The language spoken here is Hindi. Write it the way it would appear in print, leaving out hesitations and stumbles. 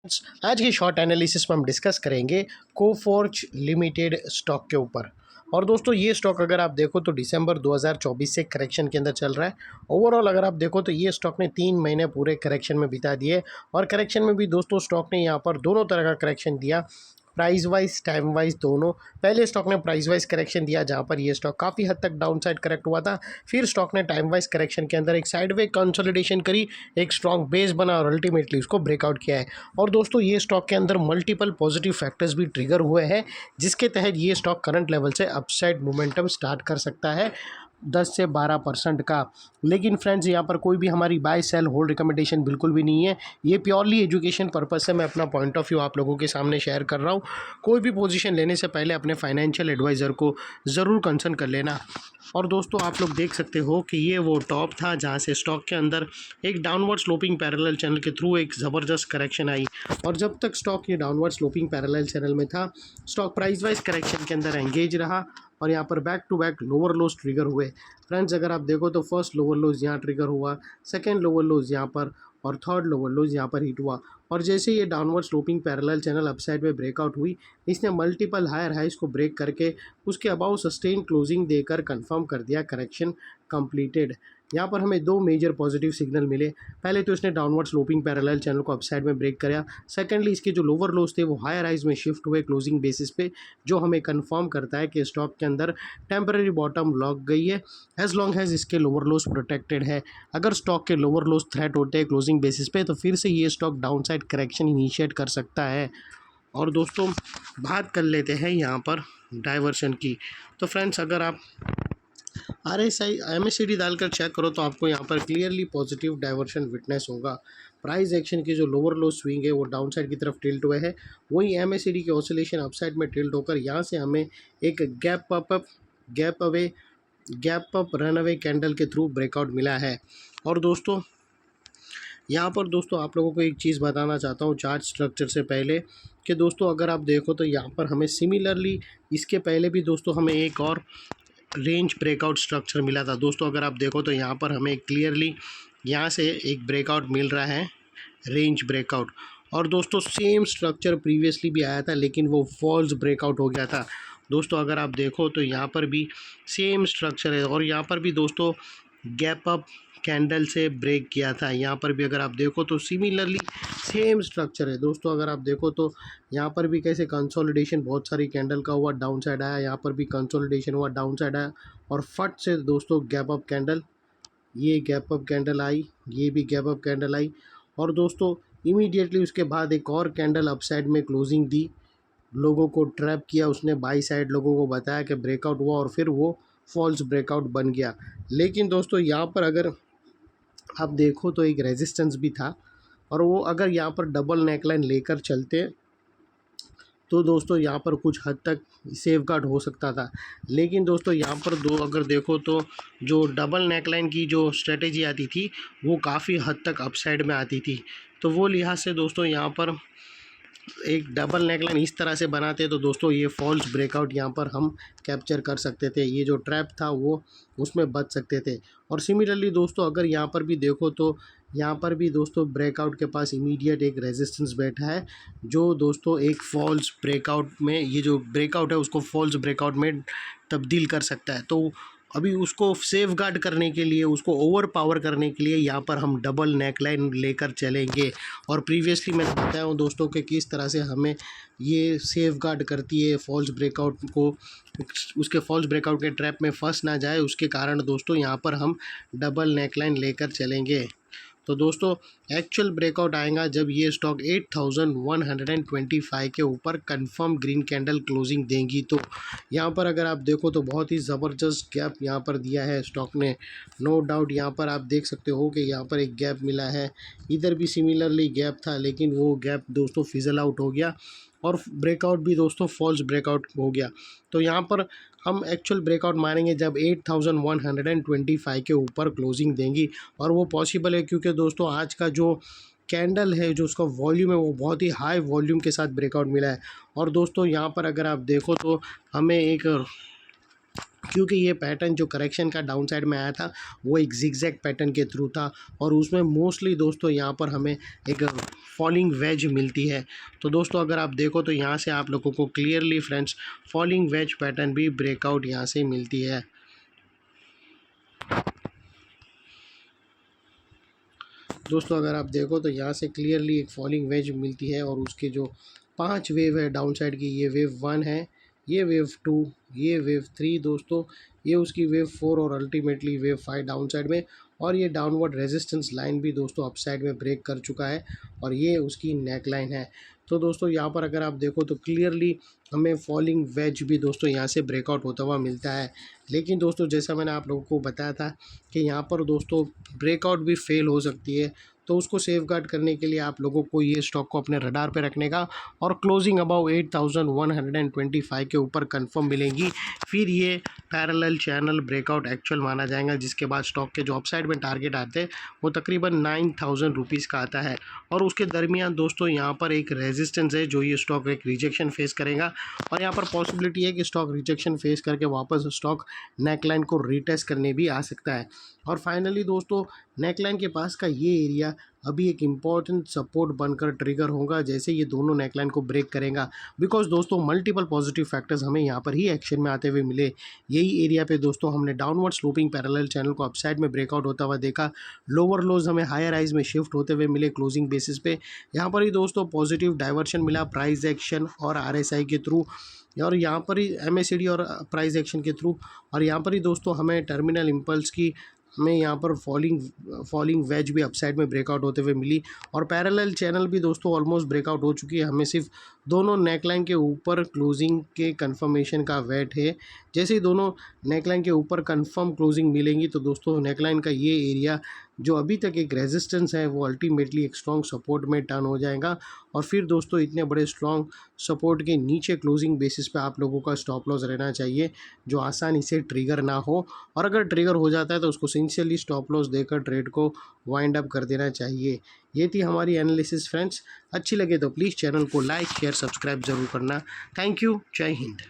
आज की शॉर्ट एनालिसिस में हम डिस्कस करेंगे कोफोर्ज लिमिटेड स्टॉक के ऊपर। और दोस्तों ये स्टॉक अगर आप देखो तो दिसंबर 2024 से करेक्शन के अंदर चल रहा है। ओवरऑल अगर आप देखो तो ये स्टॉक ने 3 महीने पूरे करेक्शन में बिता दिए और करेक्शन में भी दोस्तों स्टॉक ने यहाँ पर दोनों तरह का करेक्शन दिया, प्राइस वाइज टाइम वाइज दोनों। पहले स्टॉक ने प्राइस वाइज करेक्शन दिया जहाँ पर ये स्टॉक काफ़ी हद तक डाउन साइड करेक्ट हुआ था। फिर स्टॉक ने टाइम वाइज करेक्शन के अंदर एक साइडवे कंसोलिडेशन करी, एक स्ट्रॉन्ग बेस बना और अल्टीमेटली उसको ब्रेकआउट किया है। और दोस्तों ये स्टॉक के अंदर मल्टीपल पॉजिटिव फैक्टर्स भी ट्रिगर हुए हैं जिसके तहत ये स्टॉक करंट लेवल से अपसाइड मोमेंटम स्टार्ट कर सकता है 10 से 12% का। लेकिन फ्रेंड्स यहाँ पर कोई भी हमारी बाय सेल होल्ड रिकमेंडेशन बिल्कुल भी नहीं है। ये प्योरली एजुकेशन पर्पस से मैं अपना पॉइंट ऑफ व्यू आप लोगों के सामने शेयर कर रहा हूँ। कोई भी पोजीशन लेने से पहले अपने फाइनेंशियल एडवाइज़र को ज़रूर कंसर्न कर लेना। और दोस्तों आप लोग देख सकते हो कि ये वो टॉप था जहाँ से स्टॉक के अंदर एक डाउनवर्ड स्लोपिंग पैरेलल चैनल के थ्रू एक ज़बरदस्त करेक्शन आई। और जब तक स्टॉक ये डाउनवर्ड स्लोपिंग पैरेलल चैनल में था, स्टॉक प्राइस वाइज करेक्शन के अंदर एंगेज रहा और यहाँ पर back to back lower lows trigger हुए। फ्रेंड्स अगर आप देखो तो फर्स्ट लोअर लोज यहाँ ट्रिगर हुआ, सेकेंड लोअर लोज यहाँ पर और थर्ड लोअर लोज यहाँ पर हिट हुआ। और जैसे ये downward sloping parallel channel upside में ब्रेकआउट हुई, इसने मल्टीपल हायर हाइज को ब्रेक करके उसके अबाउ सस्टेन क्लोजिंग देकर कंफर्म कर दिया करेक्शन कंप्लीटेड। यहाँ पर हमें दो मेजर पॉजिटिव सिग्नल मिले। पहले तो इसने डाउनवर्ड स्लोपिंग पैरेलल चैनल को अपसाइड में ब्रेक कराया। सेकेंडली इसके जो लोअर लोज थे वो हायर हाइज में शिफ्ट हुए क्लोजिंग बेसिस पे, जो हमें कंफर्म करता है कि स्टॉक के अंदर टेम्पररी बॉटम लॉक गई है एज लॉन्ग एज इसके लोअर लोज प्रोटेक्टेड है। अगर स्टॉक के लोअर लोज थ्रेट होते हैं क्लोजिंग बेसिस पे तो फिर से ये stock down side correction initiate कर सकता है। और दोस्तों बात कर लेते हैं यहाँ पर डाइवर्शन की। तो फ्रेंड्स अगर आप RSI MACD डालकर चेक करो तो आपको यहाँ पर क्लियरली पॉजिटिव डाइवर्शन विटनेस होगा। प्राइस एक्शन की जो लोअर लो स्विंग है वो डाउन साइड की तरफ टिल्ट हुए है, वहीं MACD की ऑसिलेशन अपसाइड में टिल्ट होकर यहाँ से हमें एक gap up run away candle के थ्रू ब्रेकआउट मिला है। और दोस्तों यहाँ पर दोस्तों आप लोगों को एक चीज़ बताना चाहता हूँ चार्ट स्ट्रक्चर से पहले कि दोस्तों अगर आप देखो तो यहाँ पर हमें सिमिलरली इसके पहले भी दोस्तों हमें एक और रेंज ब्रेकआउट स्ट्रक्चर मिला था। दोस्तों अगर आप देखो तो यहाँ पर हमें क्लियरली यहाँ से एक ब्रेकआउट मिल रहा है, रेंज ब्रेकआउट। और दोस्तों सेम स्ट्रक्चर प्रीवियसली भी आया था लेकिन वो फॉल्स ब्रेकआउट हो गया था। दोस्तों अगर आप देखो तो यहाँ पर भी सेम स्ट्रक्चर है और यहाँ पर भी दोस्तों गैप अप कैंडल से ब्रेक किया था। यहाँ पर भी अगर आप देखो तो सिमिलरली सेम स्ट्रक्चर है। दोस्तों अगर आप देखो तो यहाँ पर भी कैसे कंसोलिडेशन बहुत सारी कैंडल का हुआ, डाउन साइड आया, यहाँ पर भी कंसोलिडेशन हुआ, डाउन साइड आया और फट से दोस्तों गैप अप कैंडल, ये गैप अप कैंडल आई, ये भी गैप अप कैंडल आई। और दोस्तों इमीडिएटली उसके बाद एक और कैंडल अपसाइड में क्लोजिंग दी, लोगों को ट्रैप किया उसने, बाई साइड लोगों को बताया कि ब्रेकआउट हुआ और फिर वो फॉल्स ब्रेकआउट बन गया। लेकिन दोस्तों यहाँ पर अगर आप देखो तो एक रेजिस्टेंस भी था और वो अगर यहाँ पर डबल नेकलाइन लेकर चलते तो दोस्तों यहाँ पर कुछ हद तक सेफगार्ड हो सकता था। लेकिन दोस्तों यहाँ पर अगर देखो तो जो डबल नेकलाइन की जो स्ट्रेटेजी आती थी वो काफ़ी हद तक अपसाइड में आती थी। तो वो लिहाज से दोस्तों यहाँ पर एक डबल नेकलाइन इस तरह से बनाते तो दोस्तों ये फॉल्स ब्रेकआउट यहाँ पर हम कैप्चर कर सकते थे, ये जो ट्रैप था वो उसमें बच सकते थे। और सिमिलरली दोस्तों अगर यहाँ पर भी देखो तो यहाँ पर भी दोस्तों ब्रेकआउट के पास इमीडिएट एक रेजिस्टेंस बैठा है जो दोस्तों एक फॉल्स ब्रेकआउट में, ये जो ब्रेकआउट है उसको फॉल्स ब्रेकआउट में तब्दील कर सकता है। तो अभी उसको सेफ गार्ड करने के लिए, उसको ओवर पावर करने के लिए यहाँ पर हम डबल नेकलाइन लेकर चलेंगे। और प्रीवियसली मैंने बताया हूँ दोस्तों कि किस तरह से हमें ये सेफ गार्ड करती है फॉल्स ब्रेकआउट को, उसके फॉल्स ब्रेकआउट के ट्रैप में फंस ना जाए, उसके कारण दोस्तों यहाँ पर हम डबल नेकलाइन लेकर चलेंगे। तो दोस्तों एक्चुअल ब्रेकआउट आएगा जब ये स्टॉक 8125 के ऊपर कंफर्म ग्रीन कैंडल क्लोजिंग देंगी। तो यहाँ पर अगर आप देखो तो बहुत ही ज़बरदस्त गैप यहाँ पर दिया है स्टॉक ने, नो डाउट। यहाँ पर आप देख सकते हो कि यहाँ पर एक गैप मिला है, इधर भी सिमिलरली गैप था लेकिन वो गैप दोस्तों फिजल आउट हो गया और ब्रेकआउट भी दोस्तों फॉल्स ब्रेकआउट हो गया। तो यहाँ पर हम एक्चुअल ब्रेकआउट मारेंगे जब 8125 के ऊपर क्लोजिंग देंगी। और वो पॉसिबल है क्योंकि दोस्तों आज का जो कैंडल है, जो उसका वॉल्यूम है वो बहुत ही हाई वॉल्यूम के साथ ब्रेकआउट मिला है। और दोस्तों यहाँ पर अगर आप देखो तो हमें एक क्योंकि ये पैटर्न जो करेक्शन का डाउन साइड में आया था वो एक जिगजैग पैटर्न के थ्रू था और उसमें मोस्टली दोस्तों यहाँ पर हमें एक फॉलिंग वेज मिलती है। तो दोस्तों अगर आप देखो तो यहाँ से आप लोगों को clearly friends falling veg pattern भी ब्रेकआउट यहाँ से मिलती है। दोस्तों अगर आप देखो तो यहाँ से क्लियरली एक फॉलिंग वेज मिलती है और उसके जो 5 वेव है डाउन साइड की, ये वेव 1 है, ये वेव 2, ये वेव 3 दोस्तों, ये उसकी वेव 4 और अल्टीमेटली वेव 5 डाउन साइड में, और ये डाउनवर्ड रेजिस्टेंस लाइन भी दोस्तों अप साइड में ब्रेक कर चुका है और ये उसकी नेक लाइन है। तो दोस्तों यहाँ पर अगर आप देखो तो क्लियरली हमें फॉलिंग वेज भी दोस्तों यहाँ से ब्रेकआउट होता हुआ मिलता है। लेकिन दोस्तों जैसा मैंने आप लोगों को बताया था कि यहाँ पर दोस्तों ब्रेकआउट भी फेल हो सकती है, तो उसको सेफगार्ड करने के लिए आप लोगों को ये स्टॉक को अपने रडार पे रखने का और क्लोजिंग अबाउ 8125 के ऊपर कंफर्म मिलेंगी, फिर ये पैरेलल चैनल ब्रेकआउट एक्चुअल माना जाएगा, जिसके बाद स्टॉक के जो अपसाइड में टारगेट आते हैं वो तकरीबन 9000 रुपीज़ का आता है। और उसके दरमियान दोस्तों यहाँ पर एक रेजिस्टेंस है जो ये स्टॉक एक रिजेक्शन फेस करेगा और यहाँ पर पॉसिबिलिटी है कि स्टॉक रिजेक्शन फेस करके वापस स्टॉक नेकलाइन को रीटेस्ट करने भी आ सकता है। और फाइनली दोस्तों नेकलाइन के पास का ये एरिया अभी एक इम्पॉर्टेंट सपोर्ट बनकर ट्रिगर होगा जैसे ये दोनों नेकलाइन को ब्रेक करेगा, बिकॉज दोस्तों मल्टीपल पॉजिटिव फैक्टर्स हमें यहाँ पर ही एक्शन में आते हुए मिले। यही एरिया पे दोस्तों हमने डाउनवर्ड स्लोपिंग पैरेलल चैनल को अपसाइड में ब्रेकआउट होता हुआ देखा, लोअर लोज हमें हायर हाइज में शिफ्ट होते हुए मिले क्लोजिंग बेसिस पे। यहाँ पर ही दोस्तों पॉजिटिव डाइवर्शन मिला प्राइस एक्शन और RSI के थ्रू, और यहाँ पर ही MACD और प्राइस एक्शन के थ्रू, और यहाँ पर ही दोस्तों हमें टर्मिनल इम्पल्स की हमें यहाँ पर फॉलिंग वेज भी अपसाइड में ब्रेकआउट होते हुए मिली और पैरेलल चैनल भी दोस्तों ऑलमोस्ट ब्रेकआउट हो चुकी है। हमें सिर्फ दोनों नेकलाइन के ऊपर क्लोजिंग के कंफर्मेशन का वेट है। जैसे ही दोनों नेकलाइन के ऊपर कंफर्म क्लोजिंग मिलेंगी तो दोस्तों नेकलाइन का ये एरिया जो अभी तक एक रेजिस्टेंस है वो अल्टीमेटली एक स्ट्रॉन्ग सपोर्ट में टर्न हो जाएगा और फिर दोस्तों इतने बड़े स्ट्रॉन्ग सपोर्ट के नीचे क्लोजिंग बेसिस पे आप लोगों का स्टॉप लॉस रहना चाहिए जो आसानी से ट्रिगर ना हो, और अगर ट्रिगर हो जाता है तो उसको सिंसियरली स्टॉप लॉस देकर ट्रेड को वाइंड अप कर देना चाहिए। ये थी हमारी एनालिसिस फ्रेंड्स। अच्छी लगे तो प्लीज़ चैनल को लाइक शेयर सब्सक्राइब ज़रूर करना। Thank you. जय हिंद।